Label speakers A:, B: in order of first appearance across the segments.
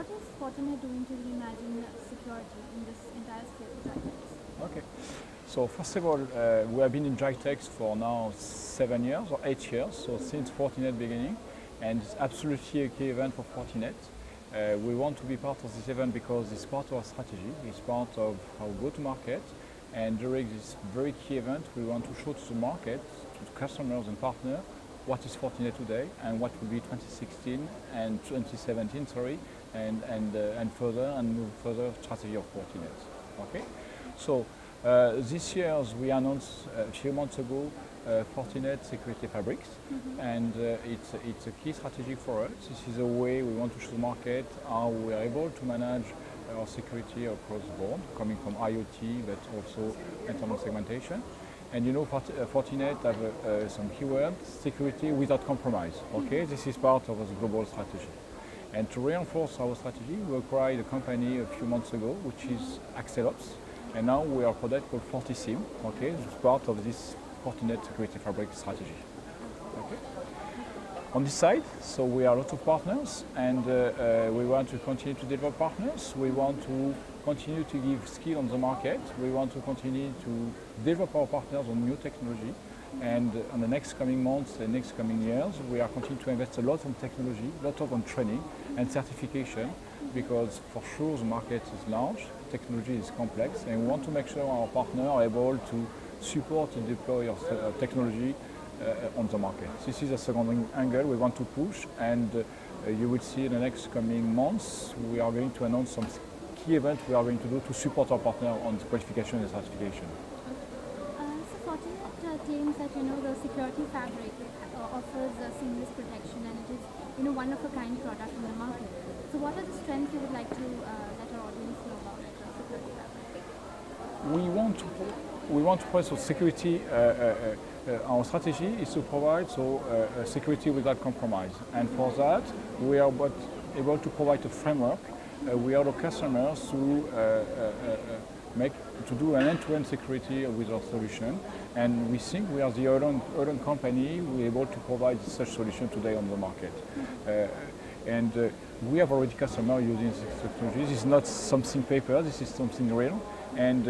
A: what is Fortinet doing to reimagine security in this entire space of GITEX?
B: Okay. So first of all, we have been in GITEX for now 7 years or 8 years, so since Fortinet beginning, and it's absolutely a key event for Fortinet. We want to be part of this event because it's part of our strategy, it's part of our go-to-market, and during this very key event, we want to show to the market, to customers and partners, what is Fortinet today and what will be 2016 and 2017, sorry, and further strategy of Fortinet. Okay, so this year we announced a few months ago Fortinet Security Fabrics, and it's a key strategy for us. This is a way we want to show the market how we are able to manage our security across the board, coming from IoT, but also internal segmentation. And you know, Fortinet have some keywords: security without compromise. Okay, this is part of the global strategy. And to reinforce our strategy, we acquired a company a few months ago, which is Axelops, and now we are a product called FortiSIEM. Okay, this is part of this Fortinet Security Fabric strategy. Okay. On this side, so we are a lot of partners, and we want to continue to develop partners. We want to continue to give skill on the market. We want to continue to develop our partners on new technology. And on the next coming months and next coming years, we are continuing to invest a lot on technology, a lot on training and certification, because for sure the market is large, technology is complex, and we want to make sure our partners are able to support and deploy our technology on the market. This is a second angle we want to push, and you will see in the next coming months we are going to announce some key events we are going to do to support our partner on the qualification and certification.
A: So Fortinet claims that the security fabric offers seamless protection, and it is one of a kind product in the market. So what are the strengths you would like to let our audience know about security fabric?
B: We want to provide security. Our strategy is to provide security without compromise, and for that we are able to provide a framework. We allow customers to do an end-to-end security with our solution, and we think we are the only company who are able to provide such solution today on the market. We have already customers using this technology. This is not something paper, this is something real, and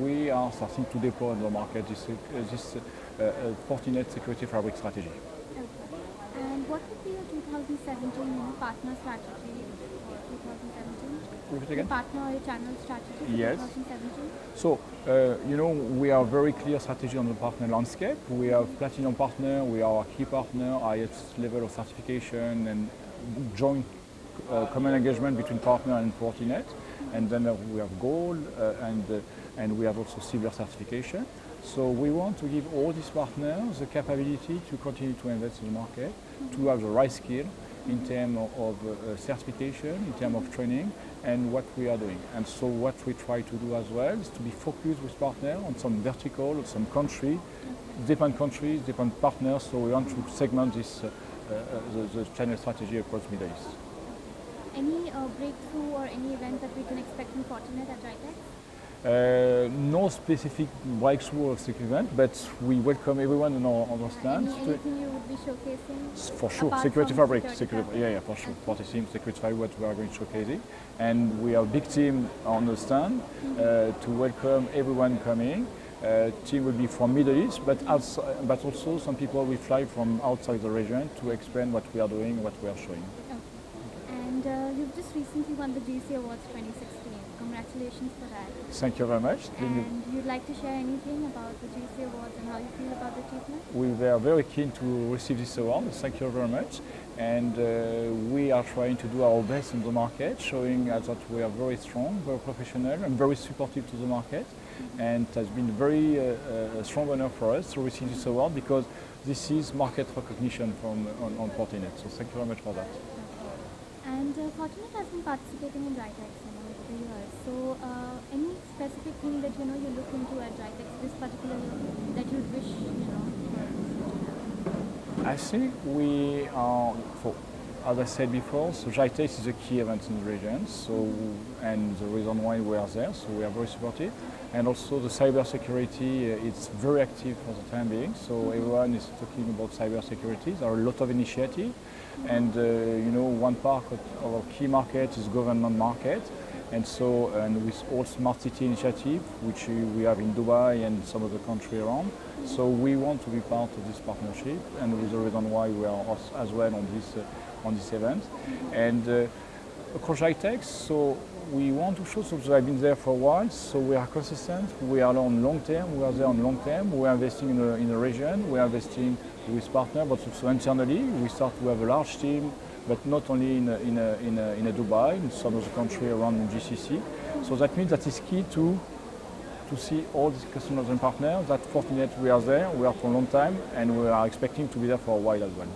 B: we are starting to deploy on the market this Fortinet Security Fabric strategy.
A: Okay. And what would be your 2017 partner strategy for 2017?
B: Repeat again?
A: The partner or channel strategy for
B: Yes.
A: 2017?
B: So, we have very clear strategy on the partner landscape. We have platinum partner, we are a key partner, highest level of certification and joint common engagement between partner and Fortinet. And then we have gold, and we have also silver certification. So we want to give all these partners the capability to continue to invest in the market, to have the right skill in terms of certification, in terms of training, and what we are doing. And so what we try to do as well is to be focused with partners on some vertical, some country, different countries, different partners. So we want to segment this the channel strategy across Middle East.
A: Any breakthrough or any event that we can expect from Fortinet at GITEX?
B: No specific breakthrough of security event, but we welcome everyone on our stand.
A: Anything you would be showcasing?
B: For sure,
A: apart
B: Security
A: from
B: Fabric.
A: Security Fabric?
B: Yeah, for sure. FortiSIEM, Security Fabric, what we are going to showcasing. And we have a big team on the stand to welcome everyone coming. Team will be from Middle East, but also some people will fly from outside the region to explain what we are doing, what we are showing.
A: Okay. And you've just recently won the GC Awards 2016. Congratulations for that.
B: Thank you very much.
A: And you'd like to share anything about the GC Awards and how you feel about the achievement?
B: We were very keen to receive this award. Thank you very much. And we are trying to do our best in the market, showing that we are very strong, very professional, and very supportive to the market. And it has been very strong honor for us to receive this award, because this is market recognition on Fortinet. So thank you very much for that.
A: And Fortinet has been participating in GITEX over the years. So any specific thing that you look into at GITEX this particular year that you'd wish
B: I think we are, as I said before, so GITEX is a key event in the region, so, and the reason why we are there, so we are very supportive. And also the cybersecurity, it's very active for the time being, so everyone is talking about cybersecurity. There are a lot of initiatives, and one part of our key market is government market, and so with all smart city initiative, which we have in Dubai and some of the country around, so we want to be part of this partnership, and with the reason why we are as well on this event. And across GITEX, so we want to show, so I've been there for a while, so we are consistent, we are on long term, we are there on long term, we are investing in the region, we are investing with partners, but also internally. We start to have a large team, but not only in Dubai, in some of the country around GCC. So that means that it's key to see all these customers and partners, that Fortinet we are there, we are for a long time, and we are expecting to be there for a while as well.